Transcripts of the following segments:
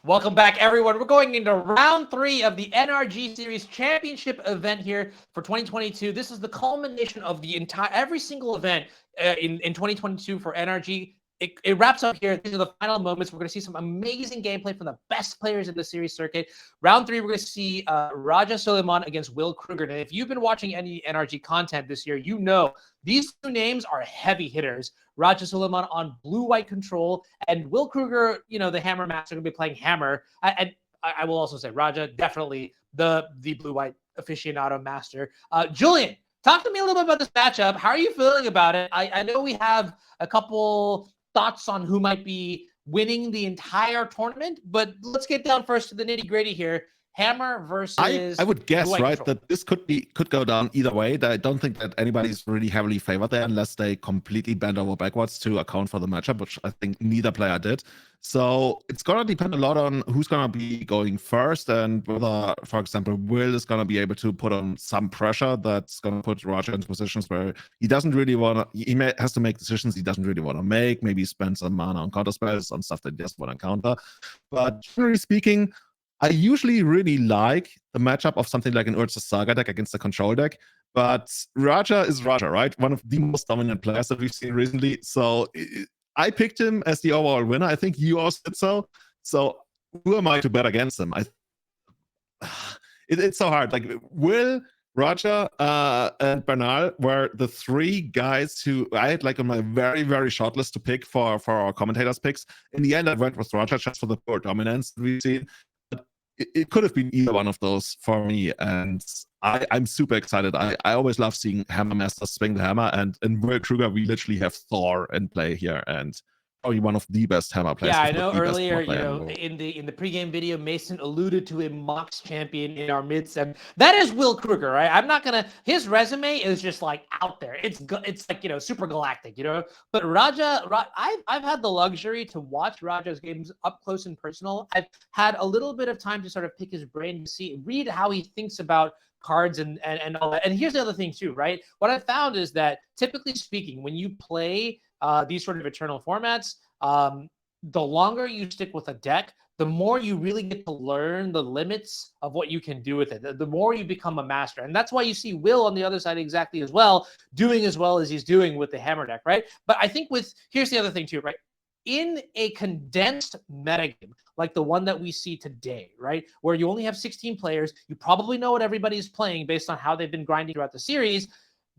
Welcome back, everyone. We're going into round 3 of the NRG Series Championship event here for 2022. This is the culmination of the every single event in 2022 for NRG. It wraps up here. These are the final moments. We're going to see some amazing gameplay from the best players in the series circuit. Round 3, we're going to see Raja Sulaiman against Will Krueger. And if you've been watching any NRG content this year, you know these two names are heavy hitters. Raja Sulaiman on blue-white control, and Will Krueger, you know, the Hammer Master, going to be playing Hammer. And I will also say Raja, definitely the blue-white aficionado master. Julian, talk to me a little bit about this matchup. How are you feeling about it? I know we have a couple thoughts on who might be winning the entire tournament, but let's get down first to the nitty-gritty here. Hammer versus I would guess, right, control. that this could go down either way. I don't think that anybody's really heavily favored there unless they completely bend over backwards to account for the matchup, which I think neither player did. So it's going to depend a lot on who's going to be going first and whether, for example, Will is going to be able to put on some pressure that's going to put Roger into positions where he doesn't really want to, has to make decisions he doesn't really want to make, maybe spend some mana on counter spells, on stuff that he doesn't want to counter. But generally speaking, I usually really like the matchup of something like an Urza Saga deck against the control deck, but Raja is Raja, right? One of the most dominant players that we've seen recently. So I picked him as the overall winner. I think you also did so. So who am I to bet against him? It's so hard. Like Will, Raja, and Bernal were the three guys who I had like on my very, very short list to pick for our commentators' picks. In the end, I went with Raja just for the pure dominance we've seen. It could have been either one of those for me, and I'm super excited. I always love seeing Hammer Masters swing the hammer, and in Will Krueger, we literally have Thor in play here, and probably one of the best hammer players. Yeah, I know earlier, you know, in the pregame video, Mason alluded to a Mox champion in our midst, and that is Will Krueger, right? I'm not gonna. His resume is just like out there. It's like, you know, super galactic, you know. But Raja, I've had the luxury to watch Raja's games up close and personal. I've had a little bit of time to sort of pick his brain to read how he thinks about cards and all that. And here's the other thing too, right? What I found is that typically speaking, when you play these sort of eternal formats, the longer you stick with a deck, the more you really get to learn the limits of what you can do with it. The more you become a master. And that's why you see Will on the other side exactly as well, doing as well as he's doing with the hammer deck, right? But I think here's the other thing too, right? In a condensed metagame, like the one that we see today, right? Where you only have 16 players, you probably know what everybody's playing based on how they've been grinding throughout the series.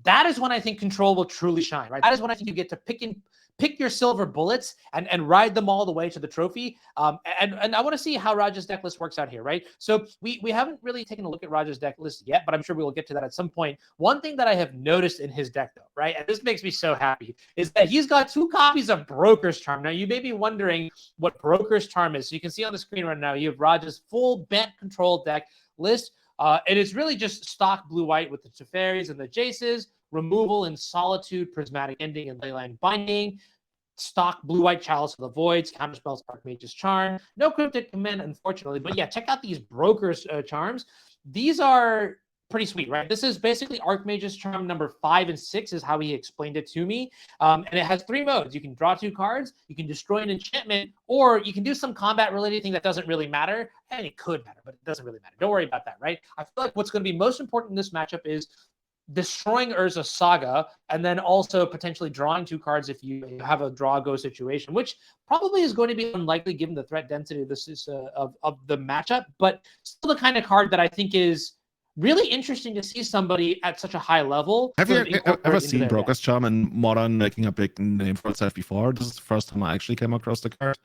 That is when I think Control will truly shine, right? That is when I think you get to pick your silver bullets and ride them all the way to the trophy. And I want to see how Raja's deck list works out here, right? So we haven't really taken a look at Raja's deck list yet, but I'm sure we will get to that at some point. One thing that I have noticed in his deck, though, right, and this makes me so happy, is that he's got 2 copies of Broker's Charm. Now, you may be wondering what Broker's Charm is. So you can see on the screen right now, you have Raja's full Bant control deck list. And it's really just stock blue-white with the Teferis and the Jaces, removal in Solitude, Prismatic Ending, and Leyline Binding, stock blue-white Chalice of the Voids, Counterspells, Archmage's Charm. No Cryptic Command, unfortunately. But yeah, check out these Broker's Charms. These are pretty sweet, right? This is basically Archmage's Charm number 5 and 6 is how he explained it to me. And it has 3 modes. You can draw 2 cards, you can destroy an enchantment, or you can do some combat-related thing that doesn't really matter. And it could matter, but it doesn't really matter. Don't worry about that, right? I feel like what's going to be most important in this matchup is destroying Urza Saga, and then also potentially drawing 2 cards if you have a draw-go situation, which probably is going to be unlikely given the threat density of the matchup, but still the kind of card that I think is really interesting to see somebody at such a high level. Have you ever seen Broker's Charm in Modern making a big name for itself before? This is the first time I actually came across the card.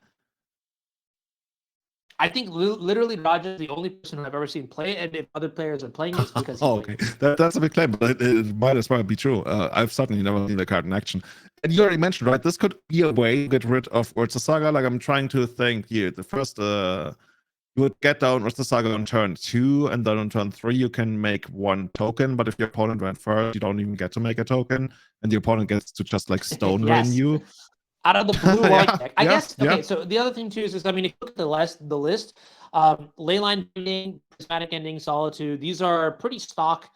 I think literally Raja is the only person who I've ever seen play, and if other players are playing, it's because okay, that's a big claim, but it might as well be true. I've certainly never seen the card in action. And you already mentioned, right, this could be a way to get rid of Urza Saga. Like, I'm trying to think here. The first, you would get down Urza Saga on turn 2, and then on turn 3, you can make 1 token, but if your opponent went first, you don't even get to make a token, and the opponent gets to just, like, stone rain you. Out of the blue-white deck. I guess, okay, so the other thing, too, is I mean, if you look at the list, Leyline ending, prismatic ending, solitude. These are pretty stock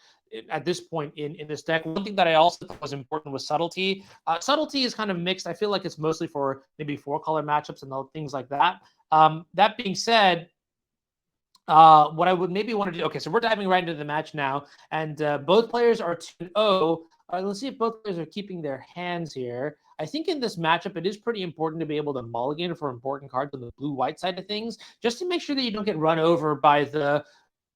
at this point in this deck. One thing that I also thought was important was subtlety. Subtlety is kind of mixed. I feel like it's mostly for maybe 4-color matchups and things like that. That being said, what I would maybe want to do. Okay, so we're diving right into the match now, and both players are 2-0. Let's see if both players are keeping their hands here. I think in this matchup, it is pretty important to be able to mulligan for important cards on the blue-white side of things, just to make sure that you don't get run over by the.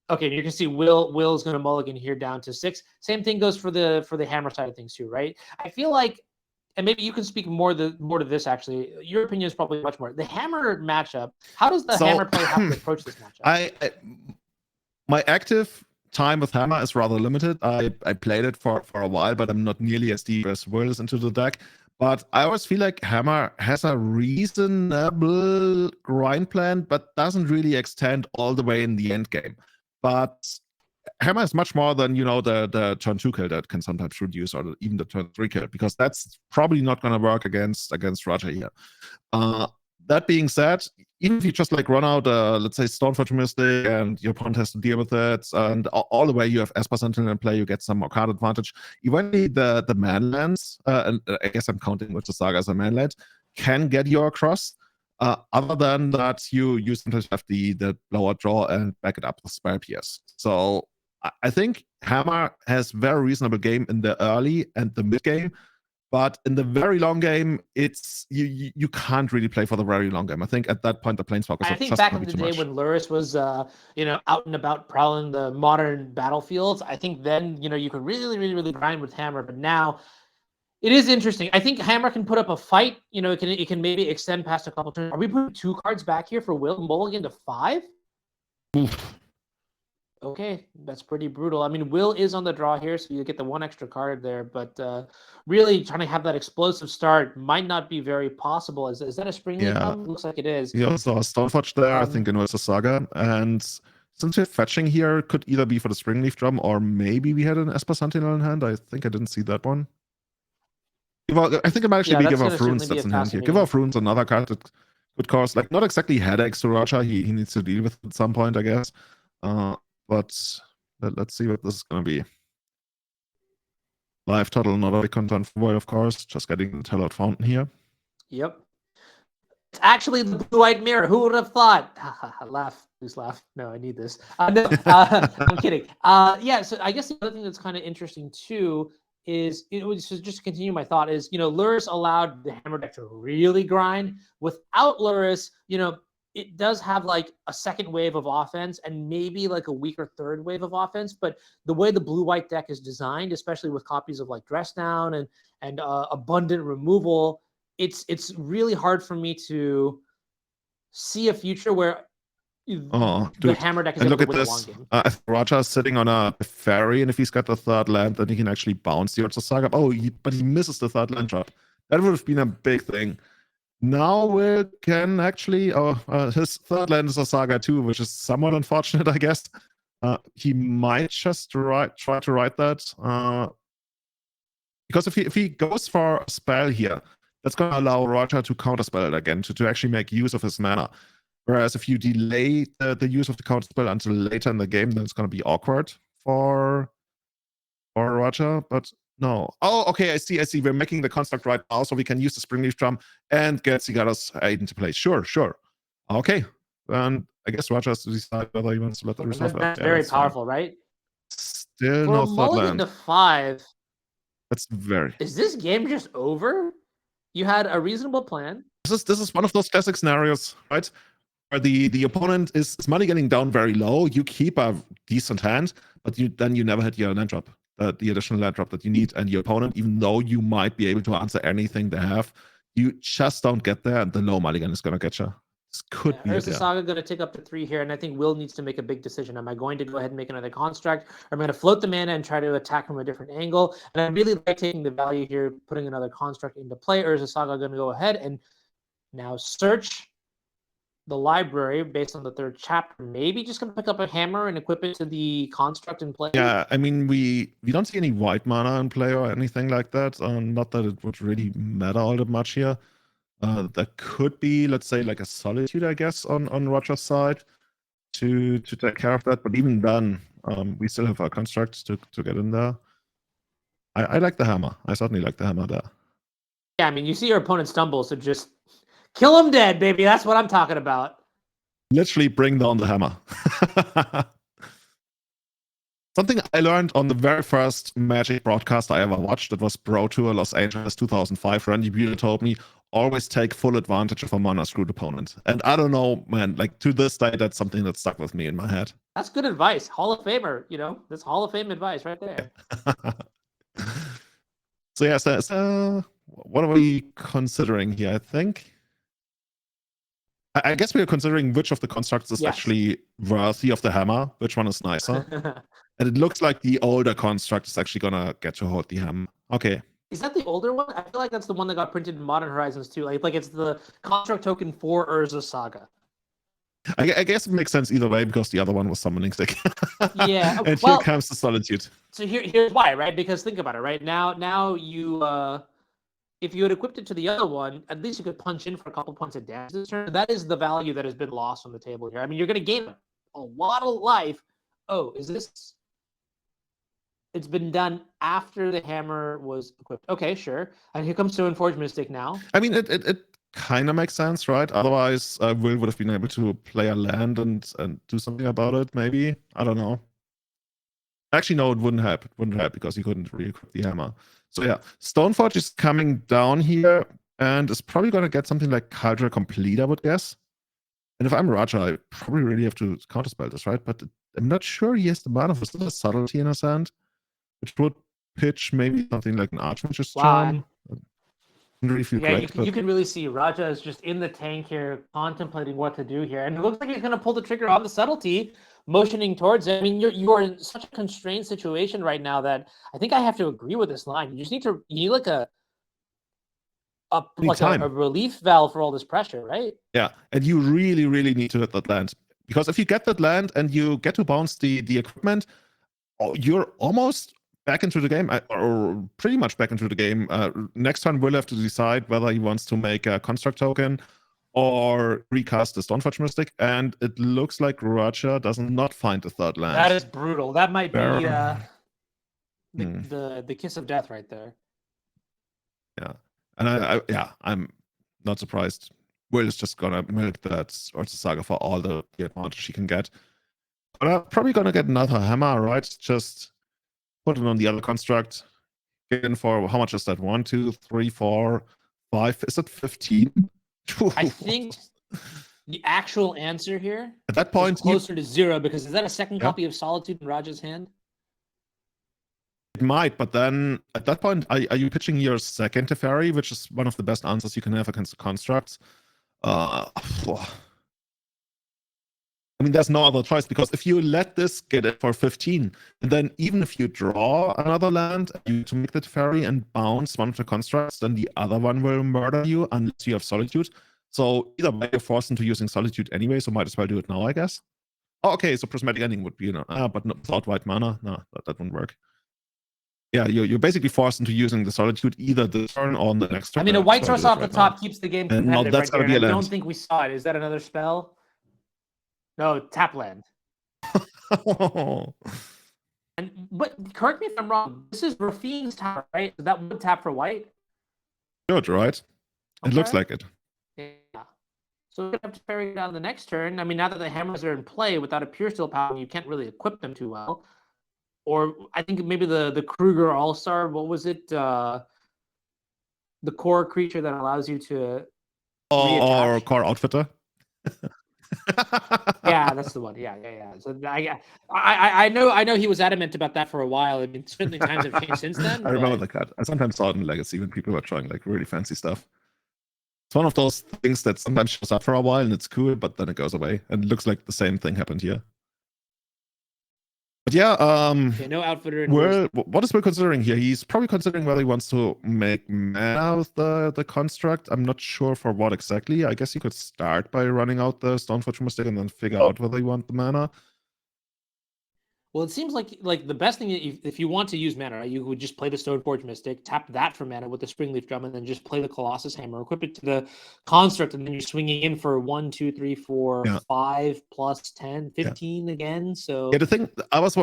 Okay, you can see Will's going to mulligan here down to 6. Same thing goes for the hammer side of things too, right? I feel like, and maybe you can speak more to this actually. Your opinion is probably much more. The hammer matchup. How does the hammer player have to approach this matchup? My active time with hammer is rather limited. I played it for a while, but I'm not nearly as deep as Will is into the deck. But I always feel like hammer has a reasonable grind plan, but doesn't really extend all the way in the end game. But hammer is much more than, the turn 2 kill that can sometimes reduce, or even the turn 3 kill, because that's probably not going to work against Roger here. That being said, even if you just run out, let's say, Stoneforge Mystic, and your opponent has to deal with it, and all the way you have Esper Sentinel in play, you get some more card advantage. Eventually, the manlands, and I guess I'm counting with the Saga as a manland, can get you across. Other than that, you sometimes have the lower draw and back it up with spell pierce. So I think hammer has very reasonable game in the early and the mid game. But in the very long game, it's you can't really play for the very long game. I think at that point the Planeswalkers I think back in the day when Luris was out and about prowling the modern battlefields, I think then you could really grind with hammer. But now it is interesting. I think hammer can put up a fight. It can maybe extend past a couple turns. Are we putting 2 cards back here for Will mulligan to 5? Oof. Okay, that's pretty brutal. I mean, Will is on the draw here, so you get the 1 extra card there, but really trying to have that explosive start might not be very possible. Is that a Springleaf drum? Looks like it is. He also has Stoneforge there, I think, in the Saga. And since we're fetching here, could either be for the Springleaf drum, or maybe we had an Esper Sentinel in hand. I think I didn't see that one. I think it might actually be Give Off Runes that's in hand here. Give Off Runes, another card that could cause, not exactly headaches to Roger. He needs to deal with it at some point, I guess. But let's see what this is going to be. Live total, not a big concern for Void, of course. Just getting the Tethered Fountain here. Yep. It's actually the blue-white mirror. Who would have thought? Laugh. Please laugh. No, I need this. No, I'm kidding. Yeah, so I guess the other thing that's kind of interesting, too, is, so just to continue my thought, is, Luris allowed the hammer deck to really grind. Without Luris, it does have a second wave of offense and maybe a weaker third wave of offense. But the way the blue-white deck is designed, especially with copies of Dress Down and abundant removal, it's really hard for me to see a future where the hammer deck is able to win a long game. Roger's sitting on a fairy, and if he's got the 3rd land, then he can actually bounce the Urza Saga. But he misses the 3rd land drop. That would have been a big thing. Now Will can actually, his 3rd land is a Saga too, which is somewhat unfortunate, I guess. He might just try to write that. Because if he goes for a spell here, that's going to allow Roger to counterspell it again, to actually make use of his mana. Whereas if you delay the use of the counterspell until later in the game, then it's going to be awkward for Roger. But no. Oh, okay, I see. We're making the construct right now, so we can use the Springleaf drum and get Cigara's aid into place. Sure. Okay. Then I guess Roger has to decide whether he wants to let the resolve. That's very powerful, right? Still for no 3rd land. To 5. That's very. Is this game just over? You had a reasonable plan. This is one of those classic scenarios, right? Where the opponent is money getting down very low. You keep a decent hand, but then you never hit your land drop, the additional land drop that you need. And your opponent, even though you might be able to answer anything they have, you just don't get there, and the low mulligan is going to get you. This could be Urza Saga going to take up to 3 here, and I think Will needs to make a big decision. Am I going to go ahead and make another construct, or am I going to float the mana and try to attack from a different angle? And I really like taking the value here, putting another construct into play. Urza Saga going to go ahead and now search the library based on the 3rd chapter. Maybe just going to pick up a hammer and equip it to the construct in play. Yeah, I mean, we don't see any white mana in play or anything like that. Not that it would really matter all that much here. That could be, let's say, a Solitude, I guess, on Roger's side. to take care of that. But even then, we still have our constructs to get in there. I like the hammer. I certainly like the hammer there. Yeah, I mean, you see your opponent stumble, so just kill him dead, baby. That's what I'm talking about. Literally bring down the hammer. Something I learned on the very first Magic broadcast I ever watched, that was Pro Tour Los Angeles 2005. Randy Bueller told me, always take full advantage of a mana screwed opponent. And I don't know, man, like to this day, that's something that stuck with me in my head. That's good advice. Hall of Famer, that's Hall of Fame advice right there. So yeah, so what are we considering here? I think I guess we are considering which of the constructs is actually worthy of the hammer, which one is nicer. And it looks like the older construct is actually gonna get to hold the hammer. Okay. Is that the older one? I feel like that's the one that got printed in Modern Horizons too. Like it's the construct token for Urza Saga. I guess it makes sense either way because the other one was summoning stick. Yeah. And here comes the Solitude. So here's why, right? Because think about it, right? Now you if you had equipped it to the other one, at least you could punch in for a couple points of damage this turn. That is the value that has been lost on the table here. I mean, you're going to gain a lot of life. Oh, is this? It's been done after the hammer was equipped. Okay, sure. And here comes Stoneforge Mystic now. I mean, it kind of makes sense, right? Otherwise, Will would have been able to play a land and do something about it, maybe. I don't know. Actually, no, it wouldn't help. It wouldn't help because he couldn't re-equip the hammer. So yeah, Stoneforge is coming down here and is probably going to get something like Caldera Complete, I would guess. And if I'm Raja, I probably really have to counterspell this, right? But I'm not sure he has the mana for still a Subtlety in his hand, which would pitch maybe something like an Archmage's Charm. Really feel great, you can really see Raja is just in the tank here, contemplating what to do here. And it looks like he's going to pull the trigger on the Subtlety, motioning towards it. I mean, you're in such a constrained situation right now that I think I have to agree with this line. You just need like a relief valve for all this pressure, right? Yeah, and you really, really need to hit that land. Because if you get that land and you get to bounce the equipment, you're almost back into the game, or pretty much back into the game. Next turn, we'll have to decide whether he wants to make a construct token or recast the Stoneforge Mystic, and it looks like Raja does not find a third land. That is brutal. That might be the kiss of death right there. Yeah, and I'm not surprised. Will is just gonna milk that Urza Saga for all the advantage she can get. But I'm probably gonna get another hammer, right? Just put it on the other construct. Get in for how much is that? 1, 2, 3, 4, 5. Is it 15? I think the actual answer here at that point is closer to 0, because is that a second copy of Solitude in Raja's hand? It might, but then at that point, are you pitching your second Teferi, which is one of the best answers you can have against the constructs? I mean, there's no other choice, because if you let this get it for 15, and then even if you draw another land, you to make the Teferi and bounce one of the constructs, then the other one will murder you unless you have Solitude. So either way, you're forced into using Solitude anyway, so might as well do it now, I guess. Oh, okay, so Prismatic Ending would be, but without white mana, no, that wouldn't work. Yeah, you're basically forced into using the Solitude either this turn or the next turn. I mean, a white source off the top keeps the game competitive. That's right there. I don't think we saw it. Is that another spell? No, tap land. But correct me if I'm wrong. This is Rafine's tap, right? So that would tap for white. Good, right? Okay. It looks like it. Yeah. So we're gonna have to ferry it down the next turn. I mean, now that the hammers are in play without a pure steel power, you can't really equip them too well. Or I think maybe the Krueger All-Star. What was it? The core creature that allows you to. Or core outfitter. Yeah, that's the one. Yeah. So I know he was adamant about that for a while. I mean, certainly times have changed since then. I remember the card. I sometimes saw it in Legacy when people were trying like really fancy stuff. It's one of those things that sometimes shows up for a while and it's cool, but then it goes away. And it looks like the same thing happened here. But yeah, no outfitter. What is Will considering here? He's probably considering whether he wants to make mana with the construct. I'm not sure for what exactly. I guess he could start by running out the Stoneforge Mystic and then figure out whether he wants the mana. Well, it seems like the best thing if you want to use mana, right, you would just play the Stoneforge Mystic, tap that for mana with the Springleaf Drum, and then just play the Colossus Hammer, equip it to the Construct, and then you're swinging in for 1, 2, 3, 4, 5 plus 10, 15 again. So the thing I was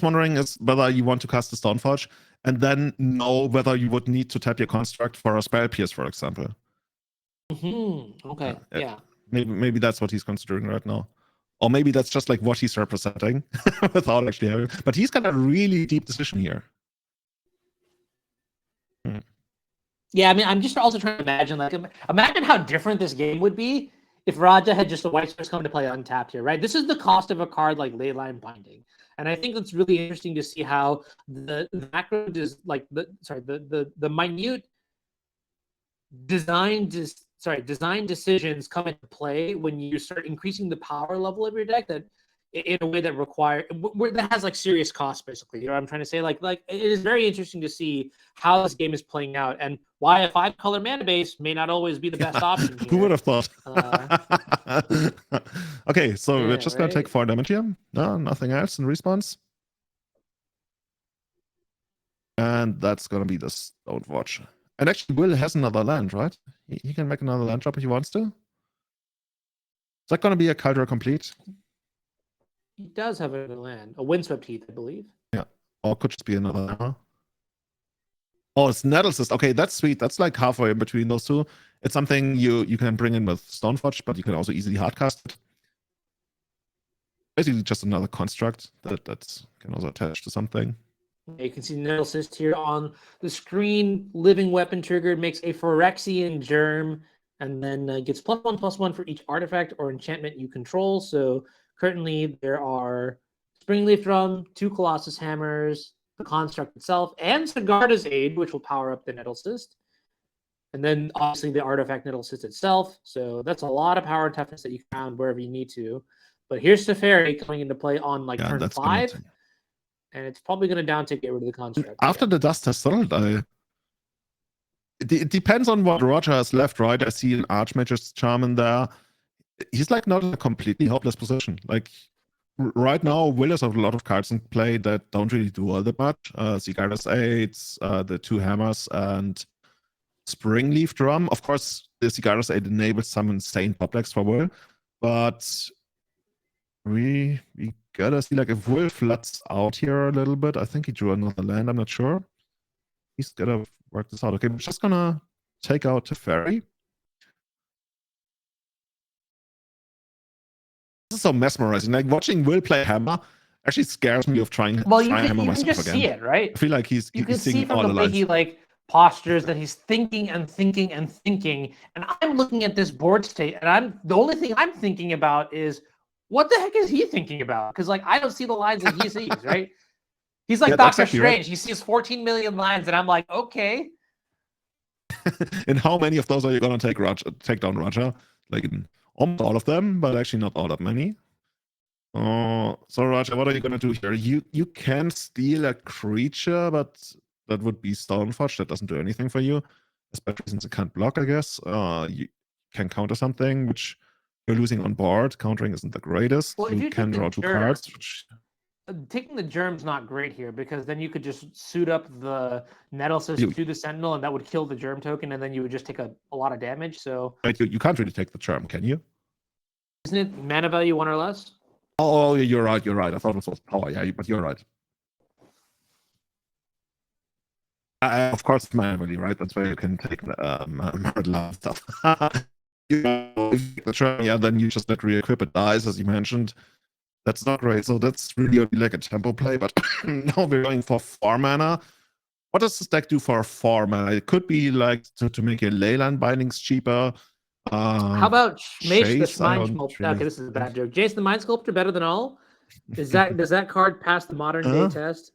wondering is whether you want to cast the Stoneforge and then know whether you would need to tap your Construct for a Spell Pierce, for example. Okay. Yeah. Maybe that's what he's considering right now. Or maybe that's just like what he's representing without actually having. But he's got a really deep decision here. Yeah, I mean, I'm just also trying to imagine how different this game would be if Raja had just a white source come to play untapped here, right? This is the cost of a card like Leyline Binding. And I think it's really interesting to see how the macro is like the minute design decisions come into play when you start increasing the power level of your deck that in a way that that has like serious costs, basically. You know what I'm trying to say? Like it is very interesting to see how this game is playing out and why a 5-color mana base may not always be the best option here. Who would have thought? Okay, so we're just gonna take 4 damage here. No, nothing else in response. And that's gonna be the Stoneforge. And actually, Will has another land, right? He can make another land drop if he wants to. Is that gonna be a Caldera complete? He does have a land, a Windswept Heath, I believe. Yeah, or it could just be another hammer. Oh, it's Nettlecyst. Okay, that's sweet. That's like halfway in between those two. It's something you can bring in with Stoneforge, but you can also easily hardcast it. Basically, just another construct that can also attach to something. You can see Nettlecyst here on the screen. Living Weapon triggered makes a Phyrexian Germ, and then gets +1/+1 for each artifact or enchantment you control. So currently there are Springleaf Drum, 2 Colossus Hammers, the construct itself, and Sigarda's Aid, which will power up the Nettlecyst. And then obviously the artifact Nettlecyst itself. So that's a lot of power and toughness that you can found wherever you need to. But here's Teferi coming into play on turn 5. And it's probably going to down to get rid of the construct. After the dust has settled, it depends on what Roger has left, right? I see an Archmage's Charm in there. He's like not in a completely hopeless position. Like right now, Will has a lot of cards in play that don't really do all that much. Sigarda's Aids, the 2 hammers, and Springleaf Drum. Of course, the Sigarda's Aid enables some insane top decks for Will, but we gotta see, like, if Will floods out here a little bit. I think he drew another land, I'm not sure. He's gotta work this out. Okay, we're just gonna take out Teferi. This is so mesmerizing. Like, watching Will play Hammer actually scares me of trying Hammer myself again. You can just see it, right? I feel like he's seeing from the way he like postures that he's thinking and thinking and thinking. And I'm looking at this board state, and the only thing I'm thinking about is, what the heck is he thinking about? Because like I don't see the lines that he sees, right? He's like Doctor Strange. Right. He sees 14 million lines, and I'm like, okay. And how many of those are you gonna take down Roger? Like in almost all of them, but actually not all that many. So Roger, what are you gonna do here? You can steal a creature, but that would be Stoneforge. That doesn't do anything for you, especially since it can't block, I guess. You can counter something, which you're losing on board. Countering isn't the greatest. Well, you can draw 2 cards. Taking the Germ's not great here, because then you could just suit up the Nettlecyst to the Sentinel, and that would kill the Germ token, and then you would just take a lot of damage. So you can't really take the Germ, can you? Isn't it mana value 1 or less? Oh, you're right. I thought it was power. Yeah, but you're right. Of course, manually, right? That's where you can take the stuff. Yeah, then you just let re-equip it dies, as you mentioned. That's not great. So that's really like a tempo play. But now we're going for 4 mana. What does this deck do for 4 mana? It could be like to make your Leyline Bindings cheaper. How about Jace the Mind Sculptor? Okay, this is a bad joke. Jace the Mind Sculptor better than all? Does that card pass the modern day test?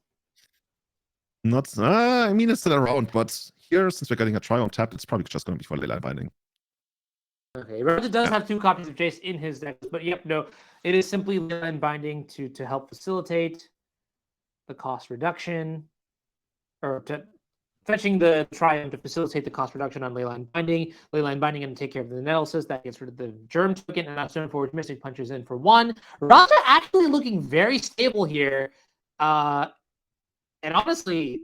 Not. I mean, it's still around, but here, since we're getting a try on tap, it's probably just going to be for Leyline Binding. Okay, Roger does have 2 copies of Jace in his deck, but yep, no, it is simply Leyline Binding to help facilitate the cost reduction, or to fetching the Triumph to facilitate the cost reduction on Leyline Binding. Leyline Binding going to take care of the analysis. That gets rid of the Germ token, and now Stoneforge Mystic punches in for 1. Raja actually looking very stable here. And honestly,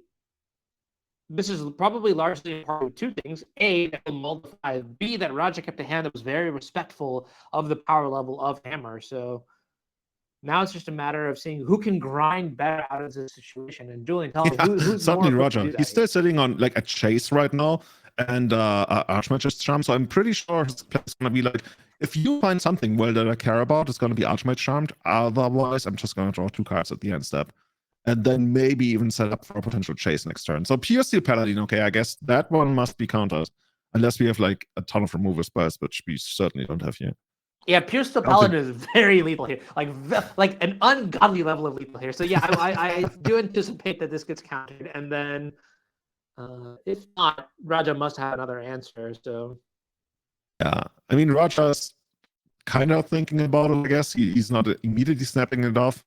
this is probably largely a part of 2 things. A, that will multiply. B, that Raja kept a hand that was very respectful of the power level of Hammer. So now it's just a matter of seeing who can grind better out of this situation. And Julian, tell me, who's certainly more Roger. He's still sitting on like a chase right now and Archmage's Charm. So I'm pretty sure his play is going to be like, if you find something well that I care about, it's going to be Archmage Charmed. Otherwise, I'm just going to draw 2 cards at the end step. And then maybe even set up for a potential chase next turn. So Pure Steel Paladin, okay, I guess that one must be countered. Unless we have like a ton of removal spells, which we certainly don't have here. Yeah, Pure Steel Paladin is very lethal here. Like an ungodly level of lethal here. So yeah, I do anticipate that this gets countered. And then if not, Raja must have another answer. So yeah, I mean, Raja's kind of thinking about it, I guess. He's not immediately snapping it off,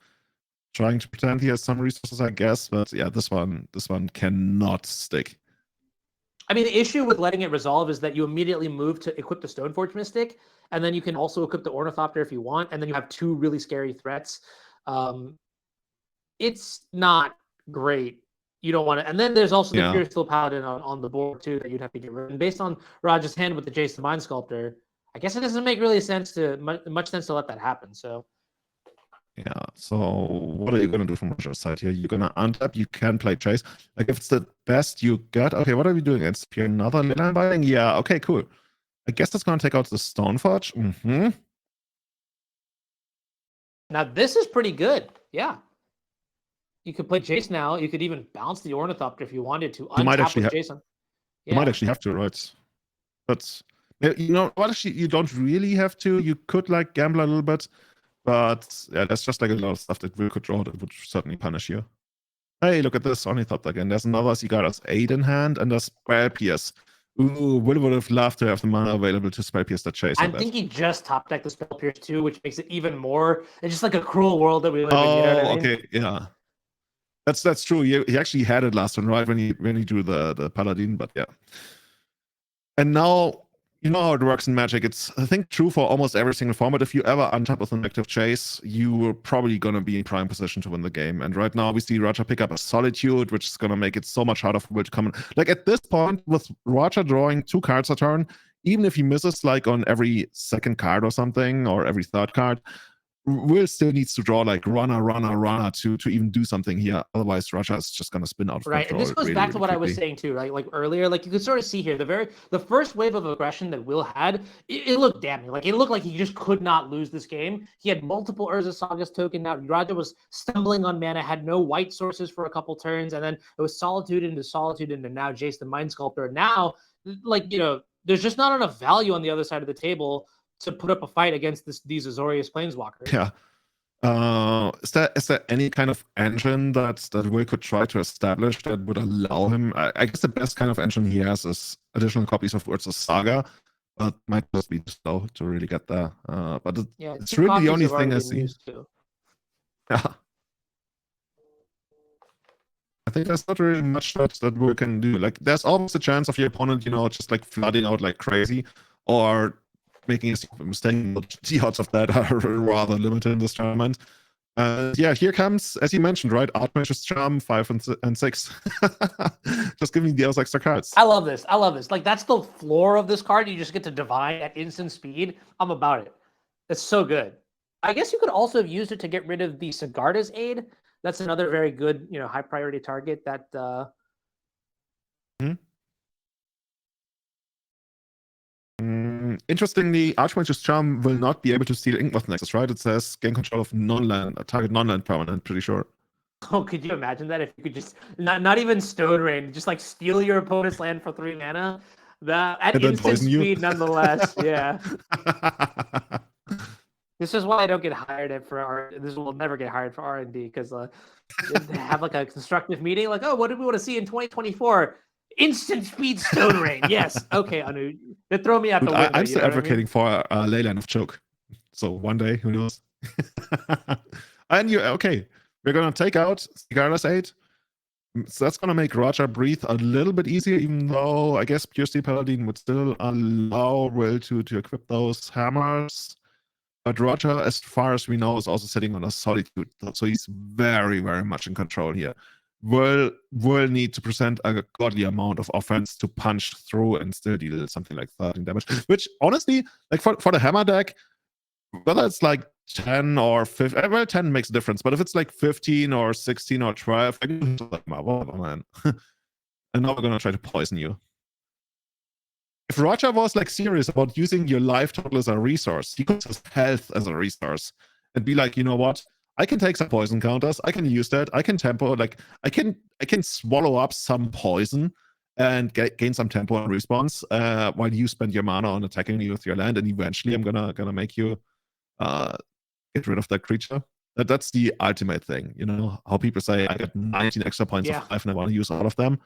trying to pretend he has some resources, I guess. But yeah, this one cannot stick. I mean, the issue with letting it resolve is that you immediately move to equip the Stoneforge Mystic, and then you can also equip the Ornithopter if you want, and then you have 2 really scary threats. It's not great. You don't want to. And then there's also the Pure Steel Paladin on the board too that you'd have to get rid of. And based on Raj's hand with the Jason Mind Sculptor, I guess it doesn't make really much sense to let that happen. So yeah, so what are you going to do from Roger's side here? You're going to untap, you can play Chase. Like, if it's the best you got, okay, what are we doing? It's here another Leyline Binding? Yeah, okay, cool. I guess that's going to take out the Stoneforge. Mm-hmm. Now, this is pretty good. Yeah. You could play Jace now. You could even bounce the Ornithopter if you wanted to. You might actually Jason. Yeah. You might actually have to, right? But, you know, well, actually, you don't really have to. You could, like, gamble a little bit. But yeah, that's just like a lot of stuff that Will could draw that would certainly punish you. Hey, look at this Ornithopter again. There's another Cigarras 8 in hand and a Spell Pierce. Ooh, Will would have loved to have the mana available to Spell Pierce that Chase. I think he just top decked the Spell Pierce too, which makes it even more. It's just like a cruel world that we live in. You know what I mean? Okay, yeah. That's true. He actually had it last one, right? When he drew the Paladin, but yeah. And now, you know how it works in Magic. It's, I think, true for almost every single format. If you ever untap with an active Chase, you're probably going to be in prime position to win the game. And right now, we see Roger pick up a Solitude, which is going to make it so much harder for Will to come in. Like, at this point, with Roger drawing 2 cards a turn, even if he misses, like, on every second card or something, or every third card, Will still needs to draw like runner to even do something here. Otherwise, Russia is just going to spin out of right. And this goes back to what I was saying too, right? Like earlier, like you could sort of see here the first wave of aggression that Will had. It looked damning. Like it looked like he just could not lose this game. He had multiple Urza Sagas token out. Raja was stumbling on mana, had no white sources for a couple turns, and then it was Solitude into now Jace the Mind Sculptor. Now, like there's just not enough value on the other side of the table to put up a fight against these Azorius Planeswalkers. Yeah. Is there any kind of engine that Will could try to establish that would allow him? I guess the best kind of engine he has is additional copies of Urza Saga, but might just be slow to really get there. But it's really the only thing I see. Yeah. I think there's not really much that Will can do. Like, there's always a chance of your opponent, just like flooding out like crazy, or making a mistake. The odds of that are rather limited in this tournament. Yeah, here comes, as you mentioned, right? Archmage's Charm 5 and 6. Just giving those extra cards. I love this. Like, that's the floor of this card. You just get to divine at instant speed. I'm about it. It's so good. I guess you could also have used it to get rid of the Sigarda's Aid. That's another very good, high priority target that Interestingly, Archmage's Charm will not be able to steal Inkmoth Nexus, right? It says gain control of target non-land permanent, pretty sure. Oh, could you imagine that if you could just not even Stone Rain, just like steal your opponent's land for 3 mana? That at instant speed, nonetheless. Yeah. This is why I don't get hired for R. This will never get hired for R&D because have like a constructive meeting, like, oh, what do we want to see in 2024? Instant speed Stone Rain. Yes. Okay, Anu. They throw me out the window. I'm still advocating for a Leyline of Choke. So one day, who knows? And okay. We're gonna take out Cigarras 8. So that's going to make Roger breathe a little bit easier, even though I guess Pure Steel Paladin would still allow Will to equip those hammers. But Roger, as far as we know, is also sitting on a Solitude. So he's very, very much in control here. Will need to present a godly amount of offense to punch through and still deal something like 13 damage. Which, honestly, like for the hammer deck, whether it's like 10 or 15, well, 10 makes a difference, but if it's like 15 or 16 or 12, I'm like, whatever, man. And now we're gonna try to poison you. If Roger was like serious about using your life total as a resource, he could use health as a resource and be like, you know what? I can take some poison counters, I can use that, I can tempo, like I can swallow up some poison and gain some tempo and response while you spend your mana on attacking me with your land, and eventually I'm gonna make you get rid of that creature. That's the ultimate thing, you know, how people say I got 19 extra points of life and I want to use all of them.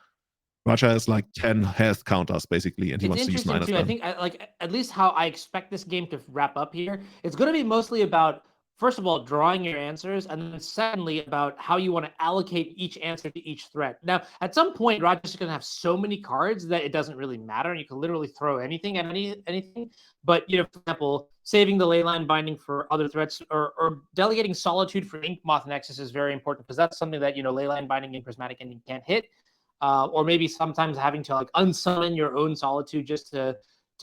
Roger has like 10 health counters basically, and he wants to use 9 of them. I think like at least how I expect this game to wrap up here, it's going to be mostly about, first of all, drawing your answers, and then secondly, about how you want to allocate each answer to each threat. Now, at some point, Roger's going to have so many cards that it doesn't really matter, and you can literally throw anything at anything. But, you know, for example, saving the Leyline Binding for other threats, or delegating Solitude for Ink Moth Nexus is very important, because that's something that, you know, Leyline Binding and Prismatic Ending can't hit. Or maybe sometimes having to like unsummon your own Solitude just to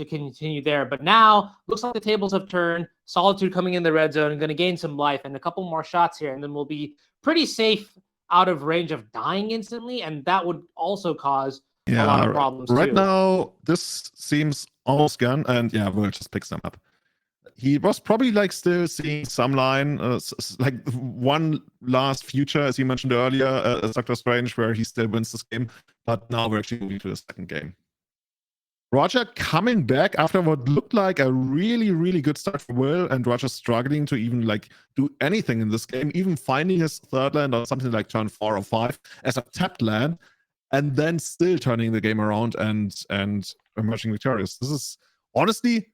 continue there. But now looks like the tables have turned. Solitude coming in the red zone and going to gain some life and a couple more shots here, and then we'll be pretty safe out of range of dying instantly, and that would also cause a lot of problems right too. Now this seems almost gone, and yeah, Will just picks them up. He was probably like still seeing some line, like one last future, as you mentioned earlier, Doctor Strange, where he still wins this game. But now we're actually moving to the second game. Roger coming back after what looked like a really, really good start for Will, and Roger struggling to even like do anything in this game, even finding his third land on something like turn 4 or 5 as a tapped land, and then still turning the game around and emerging victorious. This is honestly,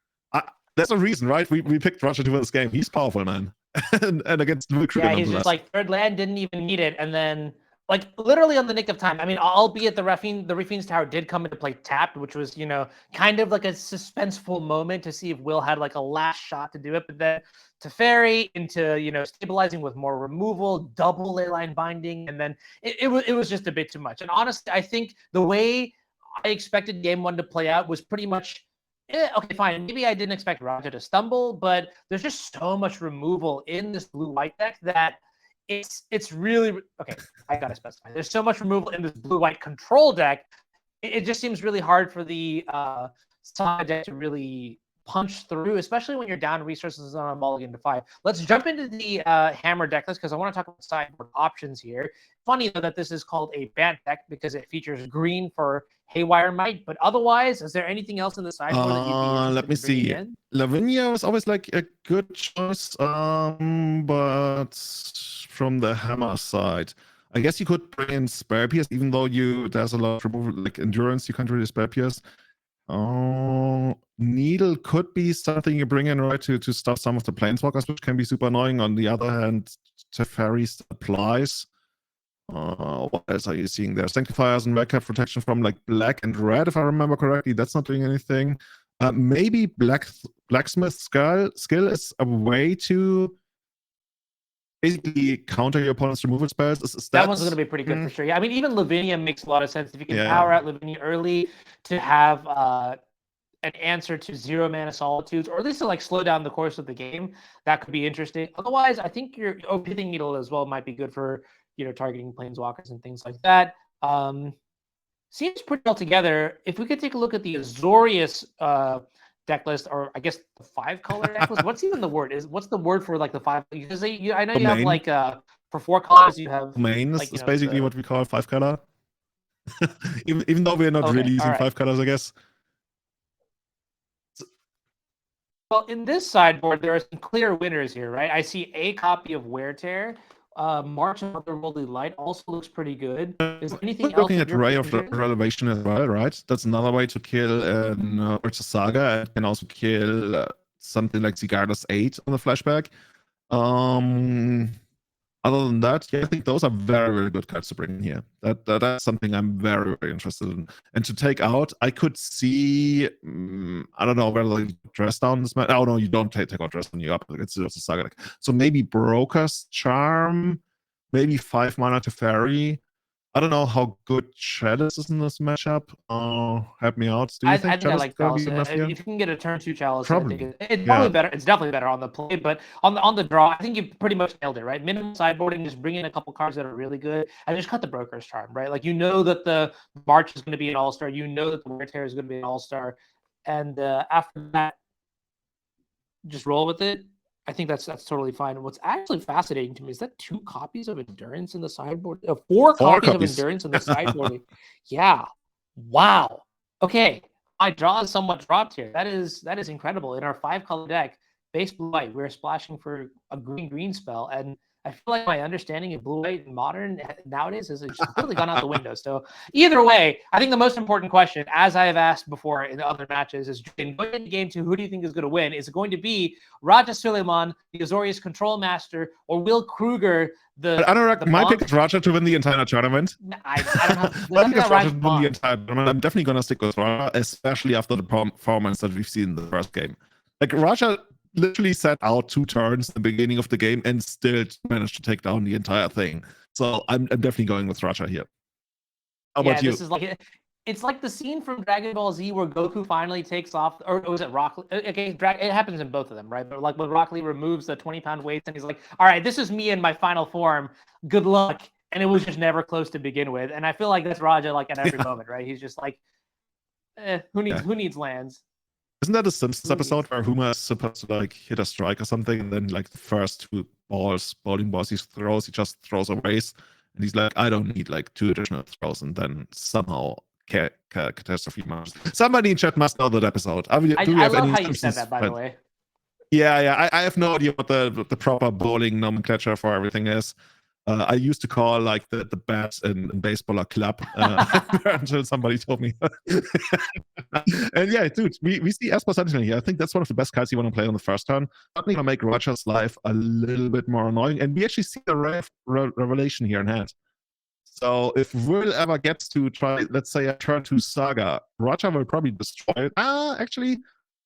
there's a reason, right? We picked Roger to win this game. He's powerful, man. and against Will Krueger. Yeah, he's just like third land, didn't even need it, and then like literally on the nick of time. I mean, albeit the Refine's Tower did come into play tapped, which was, you know, kind of like a suspenseful moment to see if Will had like a last shot to do it, but then to Fairy into, you know, stabilizing with more removal, double Leyline Binding, and then it was just a bit too much. And honestly, I think the way I expected game 1 to play out was pretty much, okay, fine. Maybe I didn't expect Roger to stumble, but there's just so much removal in this blue-white deck that it's really okay. I gotta specify. There's so much removal in this blue-white control deck. It just seems really hard for the side deck to really punch through, especially when you're down resources on a mulligan to 5. Let's jump into the hammer deck list because I want to talk about sideboard options here. Funny though that this is called a Bant deck because it features green for Haywire Might, but otherwise, is there anything else in the sideboard that you'd be interested let me see. in? Lavinia was always like a good choice, but from the hammer side, I guess you could bring in Spare Pierce, even though there's a lot of removal, like endurance, you can't really Spare Pierce. Needle could be something you bring in, right, to stop some of the planeswalkers, which can be super annoying. On the other hand, Teferi applies. What else are you seeing there? Sanctifiers and Redcap protection from like black and red, if I remember correctly. That's not doing anything. Maybe Blacksmith skill is a way to basically counter your opponent's removal spells. That one's going to be pretty good for sure. Yeah, I mean, even Lavinia makes a lot of sense. If you can power out Lavinia early to have an answer to 0-mana Solitudes, or at least to like slow down the course of the game, that could be interesting. Otherwise, I think your Breathing Needle as well might be good for, you know, targeting planeswalkers and things like that. Seems pretty well together. If we could take a look at the Azorius deck list, or I guess the 5-color deck list. What's even the word? What's the word for like the 5? Because I know you have like for 4 colors you have main. Like, it's basically what we call 5-color. even though we're not really using 5 colors, I guess. Well, in this sideboard, there are some clear winners here, right? I see a copy of Wear Tear. March of Otherworldly Light also looks pretty good. Is there anything else? Looking at Ray of Relevation as well, right? That's another way to kill Urza Saga. It can also kill something like Zigarda's 8 on the flashback. Other than that, yeah, I think those are very, very good cards to bring in here. That's something I'm very, very interested in. And to take out, I could see, I don't know whether you dress down this match. Oh no, you don't take out dress down. You up it's just a saga deck. So maybe Broker's Charm, maybe 5 mana to Fairy. I don't know how good Chalice is in this matchup. Help me out. Do you think I Chalice like is gonna be Chalice. enough here? If you can get a turn 2 Chalice, I think Probably. it's Yeah. probably better. It's definitely better on the play, but on the draw, I think you pretty much nailed it, right? Minimum sideboarding, just bring in a couple cards that are really good, and just cut the Broker's Charm, right? Like, you know that the March is going to be an all-star, you know that the Wear Tear is going to be an all-star, and after that, just roll with it. I think that's totally fine. And what's actually fascinating to me is that 2 copies of Endurance in the sideboard, 4 copies of Endurance in the sideboarding. Yeah. Wow. Okay. My draw is somewhat dropped here. That is incredible. In our 5-color deck, base blue-white, we're splashing for a green-green spell, and I feel like my understanding of blue-white and modern nowadays has just completely gone out the window. So either way, I think the most important question, as I have asked before in other matches, is going into game 2, who do you think is going to win? Is it going to be Raja Sulaiman, the Azorius Control Master, or Will Krueger, the my pick is Raja to win the entire tournament. I don't have. My pick is Raja to win the entire tournament. I'm definitely going to stick with Raja, especially after the performance that we've seen in the first game. Like, Raja literally sat out 2 turns at the beginning of the game and still managed to take down the entire thing. So I'm definitely going with Raja here. How about you? This is like, it's like the scene from Dragon Ball Z where Goku finally takes off, or was it Rock Lee? Okay, it happens in both of them, right? But like when Rock Lee removes the 20-pound weights and he's like, all right, this is me in my final form. Good luck. And it was just never close to begin with. And I feel like that's Raja like at every moment, right? He's just like, who needs lands? Isn't that a Simpsons episode where Homer is supposed to like hit a strike or something, and then like the first 2 bowling balls he throws, he just throws away, and he's like, I don't need like 2 additional throws, and then somehow catastrophe marches. Somebody in chat must know that episode. I love how you said that, by the way. Yeah. I have no idea what the proper bowling nomenclature for everything is. I used to call like the bat in baseball a club until somebody told me. And yeah, dude, we see Esper Sentinel here. I think that's one of the best cards you want to play on the first turn. Certainly going to make Roger's life a little bit more annoying. And we actually see a revelation here in hand. So if Will ever gets to try, let's say, a turn 2 Saga, Roger will probably destroy it. Actually,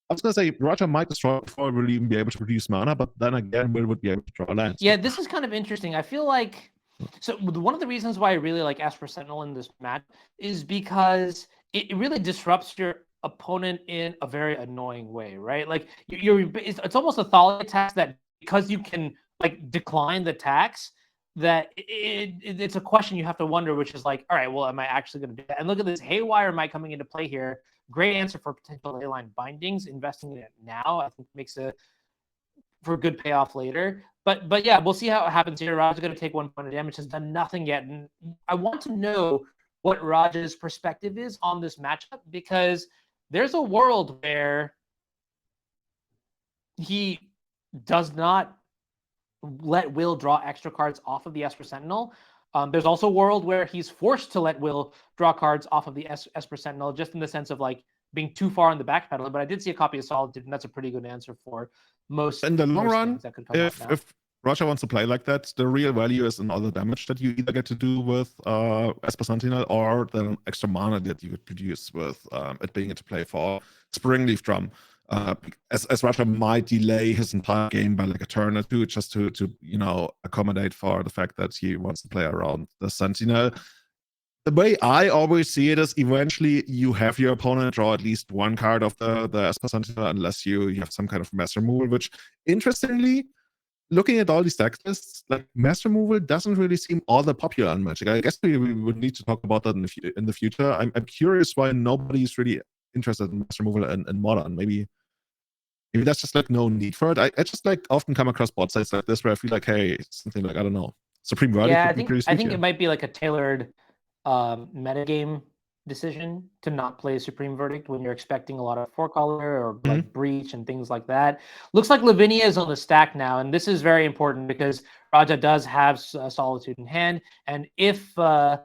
I was going to say Roger might destroy it before we'll even be able to produce mana, but then again, Will would be able to draw lands. Yeah, this is kind of interesting. I feel like, so one of the reasons why I really like Esper Sentinel in this match is because it really disrupts your opponent in a very annoying way, right? Like it's almost a Thalia tax that because you can like decline the tax, that it's a question you have to wonder, which is like, all right, well, am I actually going to do that? And look at this, Haywire might coming into play here. Great answer for potential leyline bindings. Investing in it now, I think, makes for good payoff later. But yeah, we'll see how it happens here. Raja's going to take 1 point of damage, has done nothing yet. And I want to know what Raja's perspective is on this matchup, because there's a world where he does not let Will draw extra cards off of the Esper Sentinel. There's also a world where he's forced to let Will draw cards off of the Esper Sentinel, just in the sense of like being too far on the backpedal. But I did see a copy of Solitude, and that's a pretty good answer for most. In the long run, that could come if Roger wants to play like that, the real value is in all the damage that you either get to do with Esper Sentinel, or the extra mana that you could produce with it being into play for Springleaf Drum. As Roger might delay his entire game by like a turn or 2, just to accommodate for the fact that he wants to play around the Sentinel. The way I always see it is eventually you have your opponent draw at least 1 card of the Esper Sentinel, unless you have some kind of mass removal, which, interestingly, looking at all these deck lists, like mass removal doesn't really seem all that popular on Magic. I guess we would need to talk about that in the future. I'm curious why nobody's really interested in mass removal in Modern. Maybe that's just like no need for it. I just like often come across bot sites like this where I feel like, hey, something like, I don't know, Supreme Verdict. Yeah, I think it might be like a tailored metagame decision to not play Supreme Verdict when you're expecting a lot of 4-color or like Breach and things like that. Looks like Lavinia is on the stack now, and this is very important because Raja does have Solitude in hand, and if the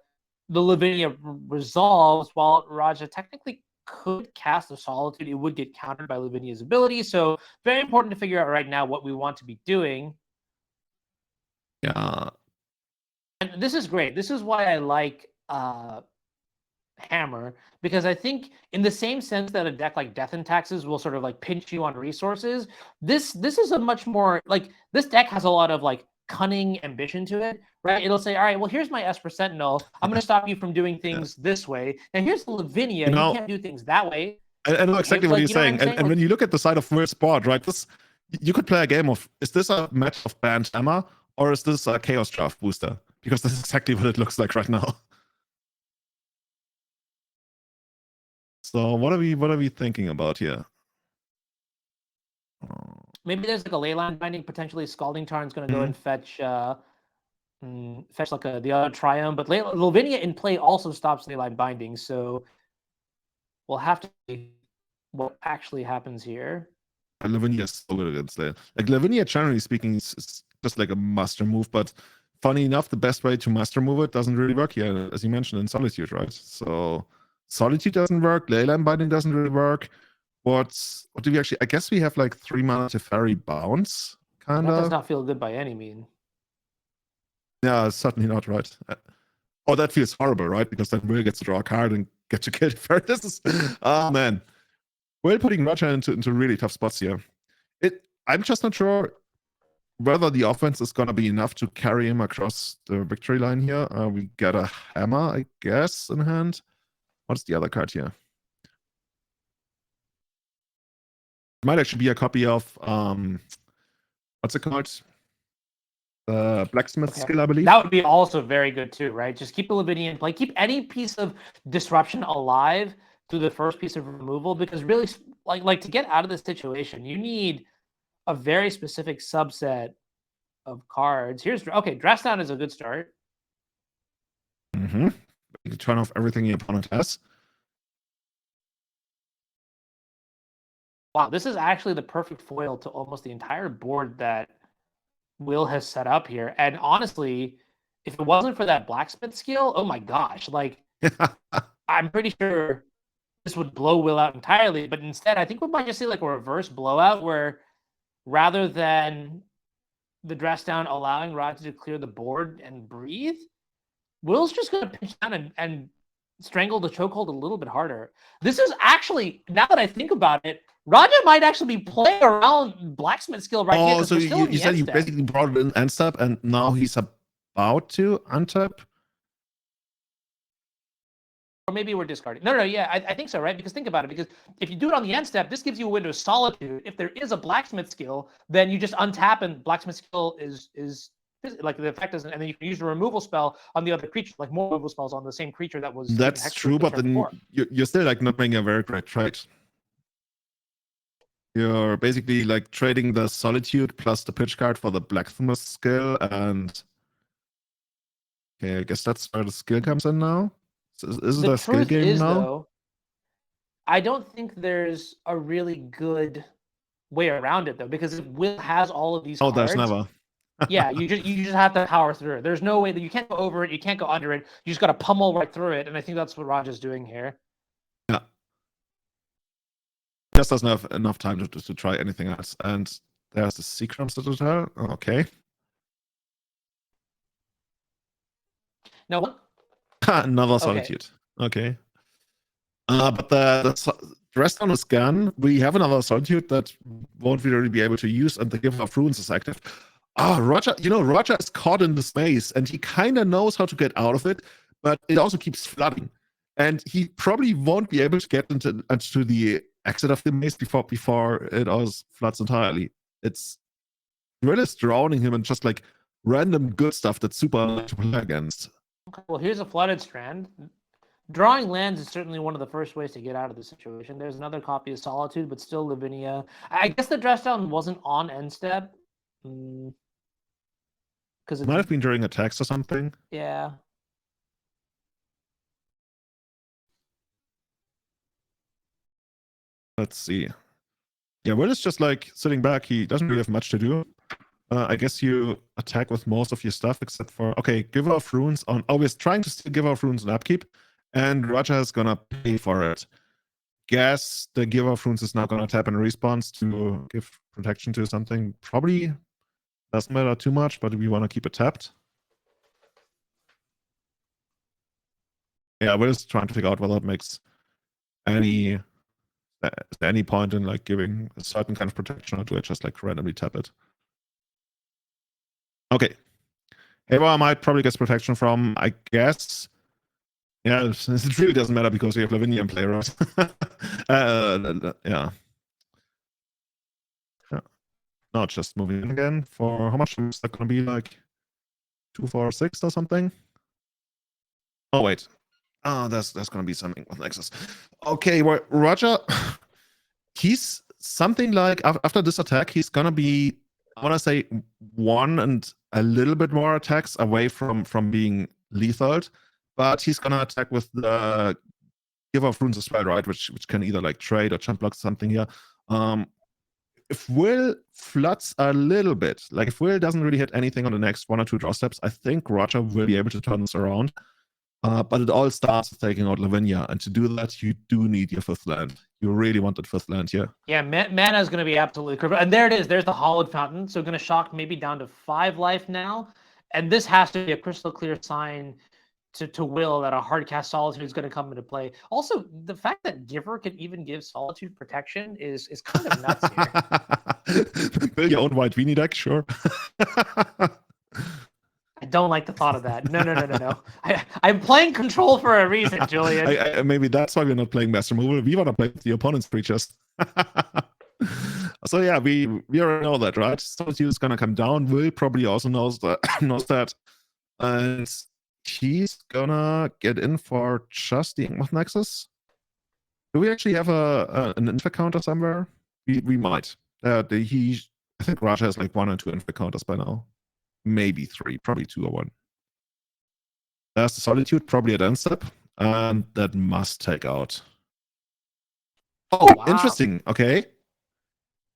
Lavinia resolves, while Raja technically could cast a Solitude, it would get countered by Lavinia's ability. So very important to figure out right now what we want to be doing. Yeah, And this is great. This is why I like Hammer, because I think in the same sense that a deck like Death and Taxes will sort of like pinch you on resources, this is a much more like this deck has a lot of like cunning ambition to it, right? It'll say, all right, well, here's my Esper Sentinel. I'm going to stop you from doing things this way. And here's the Lavinia. You can't do things that way. I know exactly what you're saying. And Like, when you look at the side of first spot, right, this you could play a game of, is this a match of Bant Hammer or is this a Chaos Draft booster? Because this is exactly what it looks like right now. So what are we thinking about here? Maybe there's like a Leyline Binding, potentially Scalding Tarn's going to go and fetch like the other Triumph, but Lavinia in play also stops Leyline Binding, so we'll have to see what actually happens here. Lavinia is so good against that. Like Lavinia, generally speaking, is just like a master move, but funny enough, the best way to master move it doesn't really work here, as you mentioned in Solitude, right? So Solitude doesn't work, Leyline Binding doesn't really work. What do we actually? I guess we have like 3 mana Teferi Bounce, kind of. That does not feel good by any means. Yeah, certainly not, right? Oh, that feels horrible, right? Because then Will gets to draw a card and get to kill Teferi. This is, oh man. Will putting Roger into really tough spots here. I'm just not sure whether the offense is going to be enough to carry him across the victory line here. We get a Hammer, I guess, in hand. What's the other card here? It might actually be a copy of, what's it called? Blacksmith skill, I believe. That would be also very good too, right? Just keep the Lavinia in play. Keep any piece of disruption alive through the first piece of removal, because really, like to get out of this situation, you need a very specific subset of cards. Dress Down is a good start. You can turn off everything your opponent has. Wow, this is actually the perfect foil to almost the entire board that Will has set up here. And honestly, if it wasn't for that blacksmith skill, oh my gosh, like I'm pretty sure this would blow Will out entirely. But instead, I think we might just see like a reverse blowout where rather than the Dress Down allowing Roger to clear the board and breathe, Will's just going to pinch down and strangle the chokehold a little bit harder. This is actually, now that I think about it, Roger might actually be playing around blacksmith skill right here. Oh, so you said you basically brought it in end step and now he's about to untap? Or maybe we're discarding. No, yeah, I think so, right? Because think about it. Because if you do it on the end step, this gives you a window of Solitude. If there is a blacksmith skill, then you just untap and blacksmith skill is like the effect doesn't, and then you can use a removal spell on the other creature, like more removal spells on the same creature that was. That's true, but then you're still like not making a very great trade. You're basically like trading the Solitude plus the pitch card for the blacksmith skill, and okay, I guess that's where the skill comes in now. So is it a skill game now? Though, I don't think there's a really good way around it though, because Will has all of these cards. There's never. Yeah, you just have to power through it. There's no way that you can't go over it, you can't go under it. You just got to pummel right through it, and I think that's what Roger's doing here. Yeah, just doesn't have enough time to try anything else. And there's the Seacrums to tell. Okay. No. Another Solitude. Okay. But the rest on is gone. We have another Solitude that won't really be able to use, and the Giver of Runes is active. Roger is caught in this maze, and he kind of knows how to get out of it, but it also keeps flooding. And he probably won't be able to get into the exit of the maze before it all floods entirely. It's really drowning him in just like random good stuff that's super hard to play against. Okay, well, here's a flooded strand. Drawing lands is certainly one of the first ways to get out of the situation. There's another copy of Solitude, but still Lavinia. I guess the Dress Down wasn't on end step. Because it might have been during attacks or something. Yeah. Let's see. Yeah, Will is just like sitting back. He doesn't really have much to do. I guess you attack with most of your stuff except for, okay, Giver of Runes on. Oh, we're trying to steal Giver of Runes on upkeep, and Roger is gonna pay for it. Guess the Giver of Runes is now gonna tap in response to give protection to something. Probably doesn't matter too much, but we want to keep it tapped. Yeah, we're just trying to figure out whether it makes any point in like giving a certain kind of protection, or do I just like randomly tap it? Okay. Haywire might probably gets protection from, I guess. Yeah, it really doesn't matter because we have Lavinia in play, right? Yeah. No, just moving in again. For how much is that going to be? Like 2, 4, 6 or something? Oh, wait. Oh, there's going to be something with Nexus. Okay, well, Roger, he's something like, after this attack, he's going to be, I want to say, 1 and a little bit more attacks away from being lethal, but he's going to attack with the Give of Runes as well, right? Which can either like trade or jump block something here. If Will floods a little bit, like if Will doesn't really hit anything on the next 1 or 2 draw steps, I think Roger will be able to turn this around. But it all starts with taking out Lavinia, and to do that, you do need your 5th land. You really want that 5th land here. Yeah, mana is going to be absolutely critical. And there it is. There's the Hollowed Fountain. So going to shock maybe down to 5 life now. And this has to be a crystal clear sign to Will that a hard cast Solitude is going to come into play. Also, the fact that Giver can even give Solitude protection is kind of nuts here. Build your own white Weenie deck, sure. I don't like the thought of that. No. I'm playing Control for a reason, Julian. Maybe that's why we're not playing Master Removal. We want to play with the opponent's creatures. So yeah, we already know that, right? Solitude is going to come down. Will probably also knows that. And he's gonna get in for just the Inkmoth Nexus. Do we actually have an infect counter somewhere? We might. I think Raja has like 1 or 2 infect counters by now. Maybe 3, probably 2 or 1. There's the Solitude, probably at end step, and that must take out. Oh, wow. Interesting. Okay. It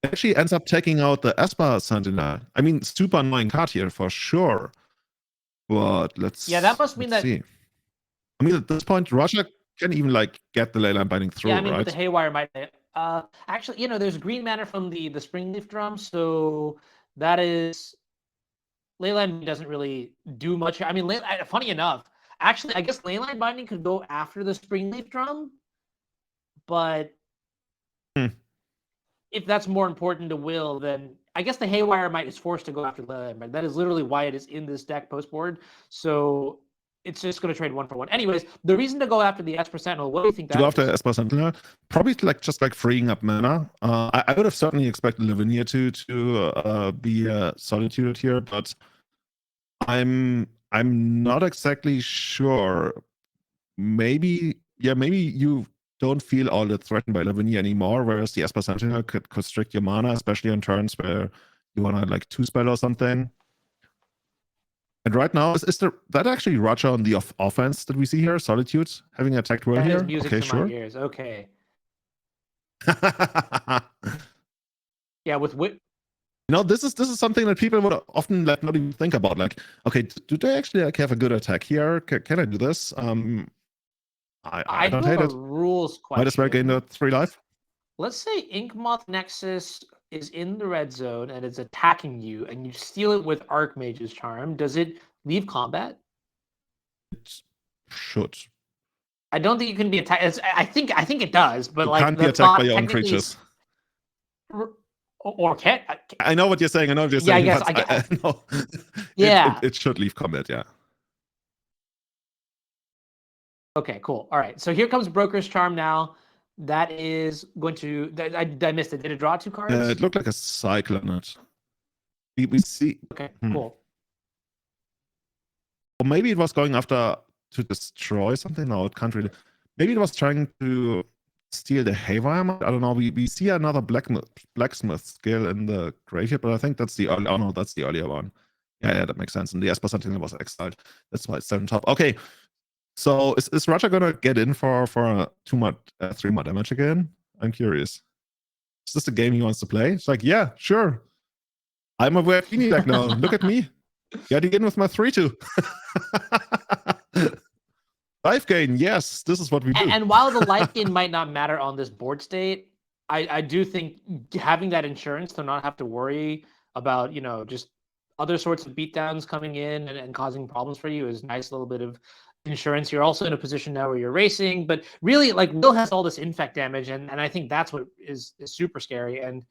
actually ends up taking out the Esper Sentinel. I mean, super annoying card here for sure. But that must mean that. See. I mean, at this point, Roger can even like get the Leyline Binding through, yeah, I mean, right? the Haywire might. Actually, there's green mana from the Springleaf Drum, so that is. Leyline doesn't really do much. I mean, funny enough, actually, I guess Leyline Binding could go after the Springleaf Drum, but if that's more important to Will, then I guess the Haywire Might is forced to go after Leyline Binding. That is literally why it is in this deck post board. So it's just going to trade 1 for 1. Anyways, the reason to go after the Esper Sentinel, what do you think that is? To go after Esper Sentinel, probably just like freeing up mana. I would have certainly expected Lavinia to be solitude here, but I'm not exactly sure. Maybe you don't feel all that threatened by Lavinia anymore, whereas the Esper Sentinel could constrict your mana, especially on turns where you want to like 2-spell or something. And right now, is that actually Roger on the offense that we see here? Solitude having attacked Will here? Music okay, to sure. My ears. Okay. Yeah, with this is something that people would often like not even think about. Like, okay, do they actually like have a good attack here? Can I do this? I don't hate it. Rules question. Might as well gain the 3 life. Let's say Inkmoth Nexus is in the red zone and it's attacking you, and you steal it with Archmage's Charm. Does it leave combat? It should. I don't think you can be attacked. I think it does, but you like can't be attacked by your own creatures. Or can't. I know what you're saying. Yeah, I guess. I know. Yeah. It should leave combat. Yeah. Okay. Cool. All right. So here comes Broker's Charm now. That is going to. I missed it. Did it draw 2 cards? It looked like a Cyclone. We see. Okay. Cool. Or maybe it was going after to destroy something. No, it can't really. Maybe it was trying to steal the Haywire. I don't know. We see another blacksmith skill in the graveyard, but I think that's the early. Oh no, that's the earlier one. Yeah, that makes sense. And the Esper Sentinel was exiled. That's why it's still on top. Okay. So is Roger gonna get in for 3 more damage again? I'm curious. Is this the game he wants to play? It's like, yeah, sure. I'm a weird Weenie deck now. Look at me. Getting in with my 3/2. 5 gain, yes, this is what we do. And while the life gain might not matter on this board state, I do think having that insurance to not have to worry about, just other sorts of beatdowns coming in and causing problems for you is a nice little bit of insurance. You're also in a position now where you're racing, but really, like, Will has all this infect damage, and I think that's what is super scary. And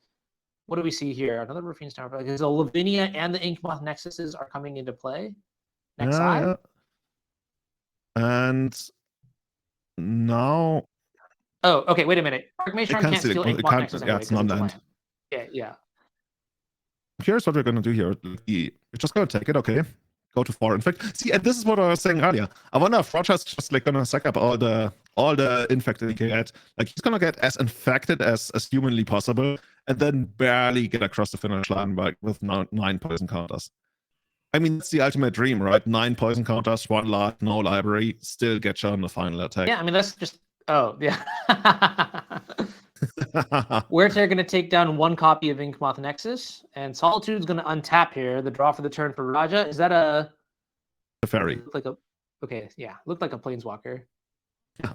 what do we see here? Another Ruffian Star. Because the Lavinia and the Inkmoth Nexuses are coming into play. Next side. Yeah. And now... Oh, okay, wait a minute. Dark Matron can't steal Inkmoth Nexus anyway, it's non-land. Yeah. Here's what we're going to do here. We're just going to take it, okay? Go to 4 infect. See, and this is what I was saying earlier. I wonder if Roger's just like gonna suck up all the infected he can get. Like, he's gonna get as infected as humanly possible, and then barely get across the finish line with 9 poison counters. I mean, that's the ultimate dream, right? 9 poison counters, 1 life, no library, still get you on the final attack. Yeah, I mean, that's just... Oh, yeah. We're going to take down 1 copy of Inkmoth Nexus, and Solitude's going to untap here. The draw for the turn for Raja. Is that a Teferi? Looked like a... Okay, yeah. Looked like a Planeswalker. Yeah.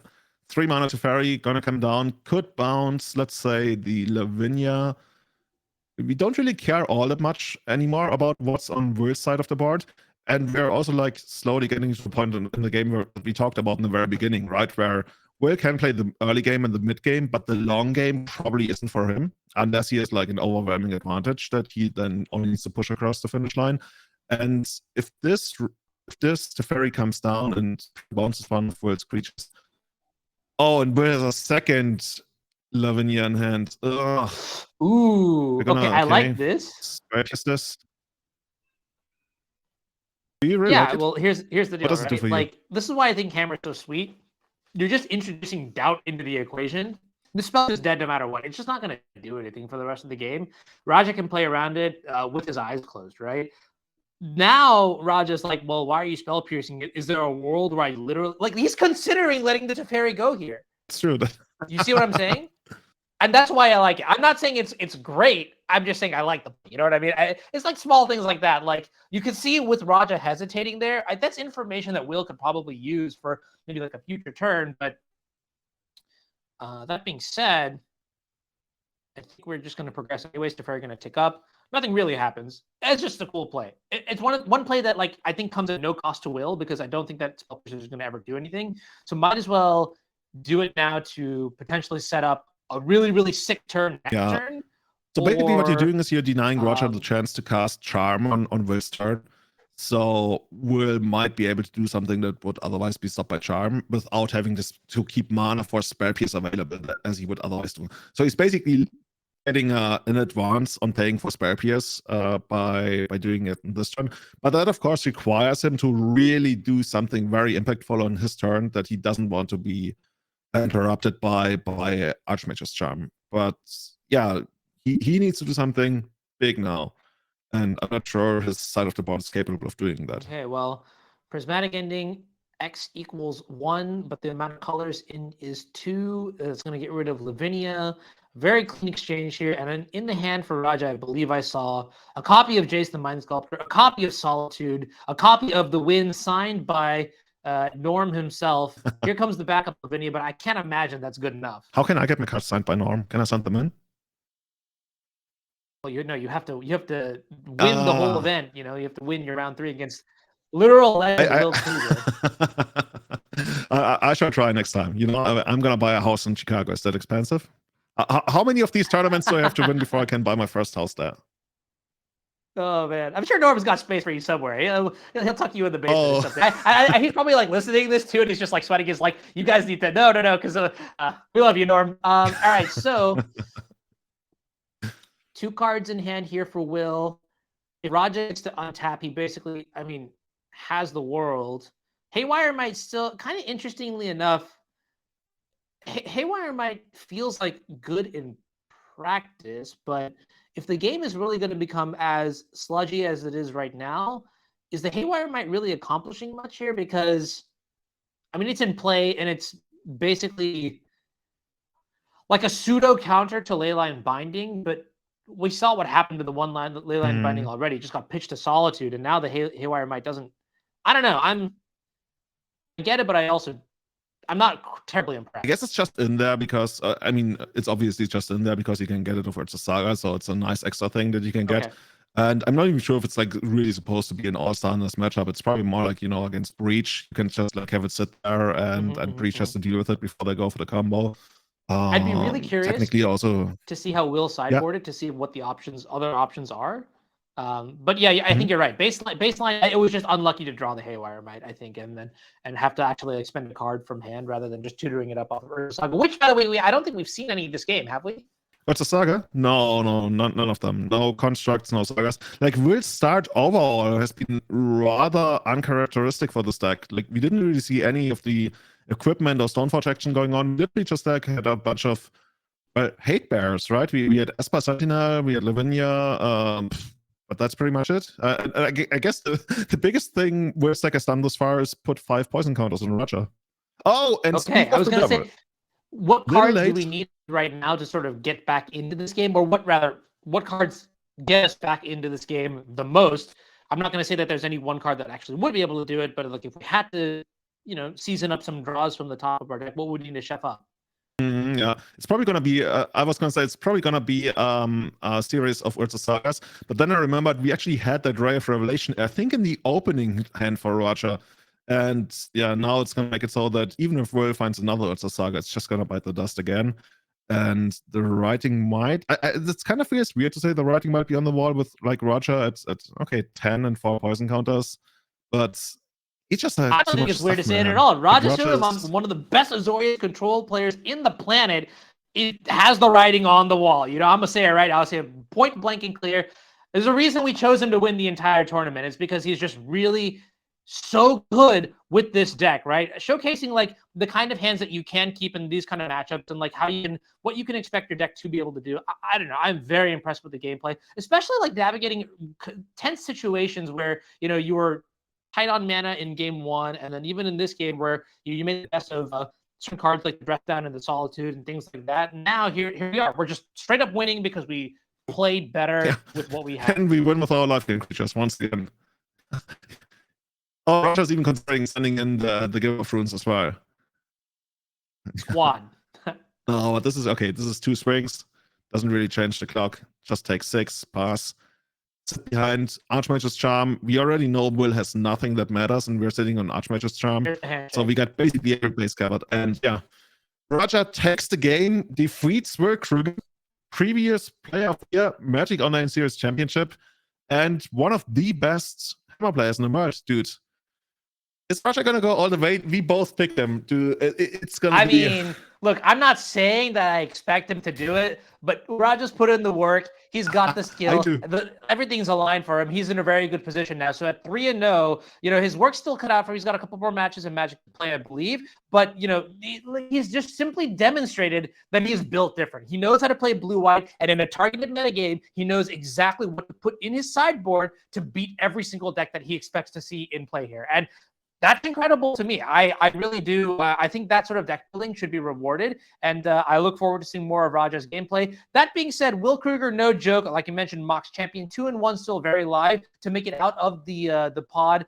3 mana Teferi, gonna come down. Could bounce, let's say, the Lavinia. We don't really care all that much anymore about what's on Will's side of the board. And we're also like slowly getting to the point in the game where we talked about in the very beginning, right? Where Will can play the early game and the mid game, but the long game probably isn't for him unless he has like an overwhelming advantage that he then only needs to push across the finish line. And if this Teferi comes down and bounces one of Will's creatures. Oh, and Will has a second Lavinia in hand. Ugh. Ooh, okay, I like this. This. Do you really yeah, like it? Well, here's the deal. What does it do for you? Like, this is why I think Hammer's so sweet. You're just introducing doubt into the equation. The spell is dead no matter what. It's just not going to do anything for the rest of the game. Raja can play around it with his eyes closed, right? Now Raja's like, well, why are you spell piercing it? Is there a world where I literally... Like, he's considering letting the Teferi go here. It's true. You see what I'm saying? And that's why I like it. I'm not saying it's great. I'm just saying I like you know what I mean? It's like small things like that. Like, you can see with Raja hesitating there, that's information that Will could probably use for maybe like a future turn. But that being said, I think we're just going to progress anyways. Teferi going to tick up. Nothing really happens. It's just a cool play. It's one play that, like, I think comes at no cost to Will, because I don't think that spell piercer is going to ever do anything. So might as well do it now to potentially set up a really, really sick turn next turn. So basically what you're doing is you're denying Roger the chance to cast Charm on Will's turn. So Will might be able to do something that would otherwise be stopped by Charm without having to keep mana for spell pierce available as he would otherwise do. So he's basically getting an advance on paying for spell pierce by doing it in this turn. But that, of course, requires him to really do something very impactful on his turn that he doesn't want to be interrupted by Archmage's Charm. But yeah, he needs to do something big now, and I'm not sure his side of the board is capable of doing that. Okay, well, Prismatic Ending, X equals 1, but the amount of colors in is 2. It's going to get rid of Lavinia. Very clean exchange here. And then in the hand for Raja, I believe I saw a copy of Jace the Mind Sculptor, a copy of Solitude, a copy of The Wind signed by Norm himself. Here comes the backup Lavinia, but I can't imagine that's good enough. How can I get my cards signed by Norm? Can I send them in? Well, you have to win the whole event. You know, you have to win your round 3 against literal Will Krueger. I shall try next time. You know, I'm gonna buy a house in Chicago. Is that expensive? How many of these tournaments do I have to win before I can buy my first house there? Oh man, I'm sure Norm's got space for you somewhere. He'll tuck you in the basement or something. He's probably like listening to this too, and he's just like sweating. He's like, "You guys need to no, because we love you, Norm." All right, so 2 cards in hand here for Will. If Raja gets to untap, he basically, I mean, has the world. Haywire might still, kind of interestingly enough, Haywire might feels like good in practice, but if the game is really going to become as sludgy as it is right now, is the Haywire might really accomplishing much here? Because, I mean, it's in play, and it's basically like a pseudo counter to Leyline Binding, but we saw what happened to the one-line Leyline Binding already. It just got pitched to Solitude, and now the Haywire might doesn't... I don't know. I get it, but I'm not terribly impressed. I guess it's just in there because, I mean, it's obviously just in there because you can get it over to Saga, so it's a nice extra thing that you can get. And I'm not even sure if it's like really supposed to be an all-star in this matchup. It's probably more like, you know, against Breach. You can just like have it sit there and Breach has to deal with it before they go for the combo. I'd be really curious technically also to see how Will sideboarded, to see what the other options are. But yeah, I think you're right. Baseline, it was just unlucky to draw the Haywire Might, I think, and have to actually like spend a card from hand rather than just tutoring it up off of Urza Saga, which, by the way, I don't think we've seen any of this game, have we? What's a saga? No, none of them. No constructs, no sagas. Like, Will's start overall has been rather uncharacteristic for this deck. Like, we didn't really see any of the equipment or Stoneforge action going on. We just like had a bunch of hate bears, right? We had Esper Sentinel, we had Lavinia, but that's pretty much it. I guess the biggest thing Will's deck has done thus far is put 5 poison counters on Roger. Oh, and okay, I was going to say, what cards do we need right now to sort of get back into this game, or what cards get us back into this game the most? I'm not going to say that there's any one card that actually would be able to do it, but like if we had to, you know, season up some draws from the top of our deck, what would we need to chef up? Yeah, it's probably gonna be. I was gonna say it's probably gonna be a series of Urza Sagas, but then I remembered we actually had that Ray of Revelation, I think, in the opening hand for Roger. And yeah, now it's gonna make it so that even if Will finds another Urza Saga, it's just gonna bite the dust again. And the writing might. It's kind of weird to say the writing might be on the wall with like Roger at okay 10 and 4 poison counters, but he just I don't think it's weird to say it at all. Roger Sulaiman, one of the best Azorius control players in the planet, it has the writing on the wall. You know, I'm gonna say it right. I'll say it point blank and clear. There's a reason we chose him to win the entire tournament. It's because he's just really so good with this deck, right? Showcasing like the kind of hands that you can keep in these kind of matchups and like what you can expect your deck to be able to do. I don't know. I'm very impressed with the gameplay, especially like navigating tense situations where, you know, you were tight on mana in game one, and then even in this game where you made the best of certain cards like the Breath Down and the Solitude and things like that. And now here we are. We're just straight up winning because we played better with what we had. And we win with our life game creatures once again. Oh, Roger's even considering sending in the Give of Runes as well. Squad. No, but this is okay. This is 2 swings. Doesn't really change the clock. Just take 6, pass. Sit behind Archmage's Charm. We already know Will has nothing that matters, and we're sitting on Archmage's Charm. So we got basically every place covered. And yeah, Roger takes the game, defeats Will Krueger, previous player of the year, Magic Online Series Championship, and one of the best Hammer players in the merge, dude. Is Roger gonna go all the way? We both picked him to. It's gonna. I mean, look, I'm not saying that I expect him to do it, but Roger's put in the work. He's got the skill. Everything's aligned for him. He's in a very good position now. So at 3-0, you know, his work's still cut out for him. He's got a couple more matches in Magic to play, I believe. But, you know, he's just simply demonstrated that he's built different. He knows how to play blue-white, and in a targeted metagame, he knows exactly what to put in his sideboard to beat every single deck that he expects to see in play here. And that's incredible to me. I really do. I think that sort of deck building should be rewarded, and I look forward to seeing more of Roger's gameplay. That being said, Will Krueger, no joke, like you mentioned, Mox champion 2-1, still very live to make it out of the pod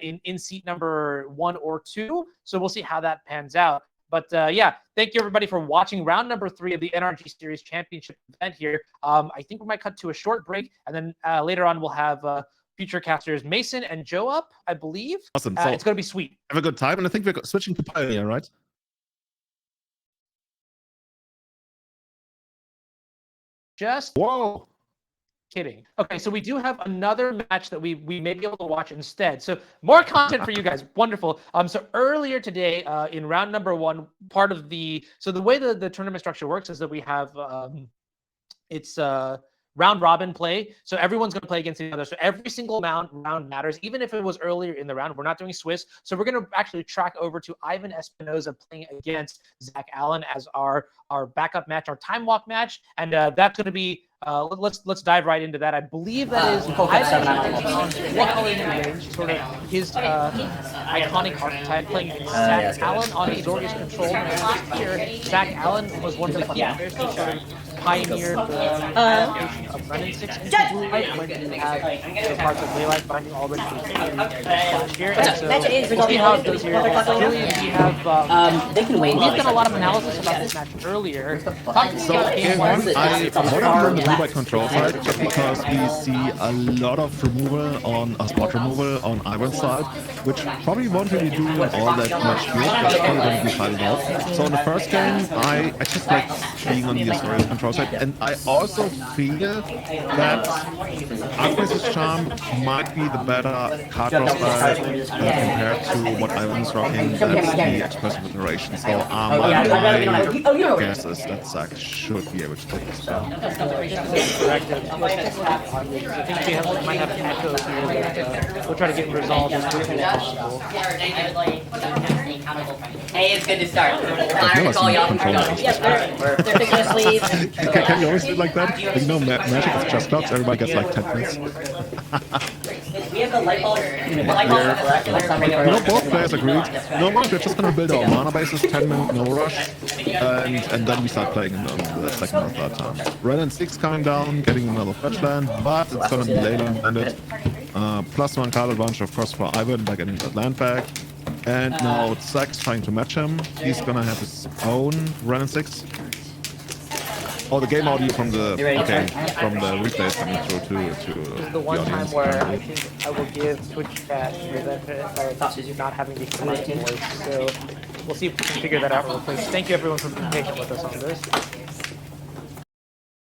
in seat number 1 or 2. So we'll see how that pans out. But yeah, thank you everybody for watching round number 3 of the NRG Series Championship event here. I think we might cut to a short break, and then later on we'll have future casters Mason and Joe up, I believe. Awesome. So it's going to be sweet. Have a good time, and I think we're switching to Pioneer, right? Just whoa. Kidding. Okay, so we do have another match that we may be able to watch instead. So more content for you guys. Wonderful. So earlier today, in round number 1, part of the way the tournament structure works is that we have it's round robin play. So everyone's going to play against each other. So every single round matters, even if it was earlier in the round. We're not doing Swiss. So we're going to actually track over to Ivan Espinoza playing against Zach Allen as our backup match, our time walk match. And that's going to be, let's dive right into that. I believe that is sort of his iconic archetype, playing Zach Allen on Azorius Control. Last year, Zach Allen was one of the players to sort of pioneered the adaptation of Run and 6 into Blue Light when you have the parts of Daylight Binding already last year. And so we'll see how it goes here. Julian, we have they can wait. we've done a lot of analysis about this match earlier. Talking about game one, I want to run the blue by control side just because we see a lot of removal on spot removal on Ivan's side, which probably won't really do all that much good, but it's probably going to be fighted out. So in the first game, I just like being on the Astoria's control side, and I also feel that Aqua's Charm might be the better card draw style compared to what Ivan's rocking. That's the expressive iteration. So my guess is that Zack should be able to take this down. I think we might have an echo here that we'll try to get resolved as quickly as possible. Hey, it's good to start. I've never seen control. They're fixing to sleep. Can you always do it like that? Like, you know, Magic is just clocks, everybody gets like 10 minutes. We have the light bulb. Both players agreed. No, we're just gonna build our mana bases, 10-minute no rush, and then we start playing in the second or third time. Red and 6 coming down, getting another fetch land, but it's gonna be Leyland landed. +1 card advantage, of course, for Ivan by getting that land back. And now Zack's trying to match him. He's gonna have his own Ren and 6. Oh, the game audio from the replay is coming through to This is the one time where I think I will give Twitch chat the benefit of not having the correct voice. So we'll see if we can figure that out real quick. Thank you everyone for being patient with us on this.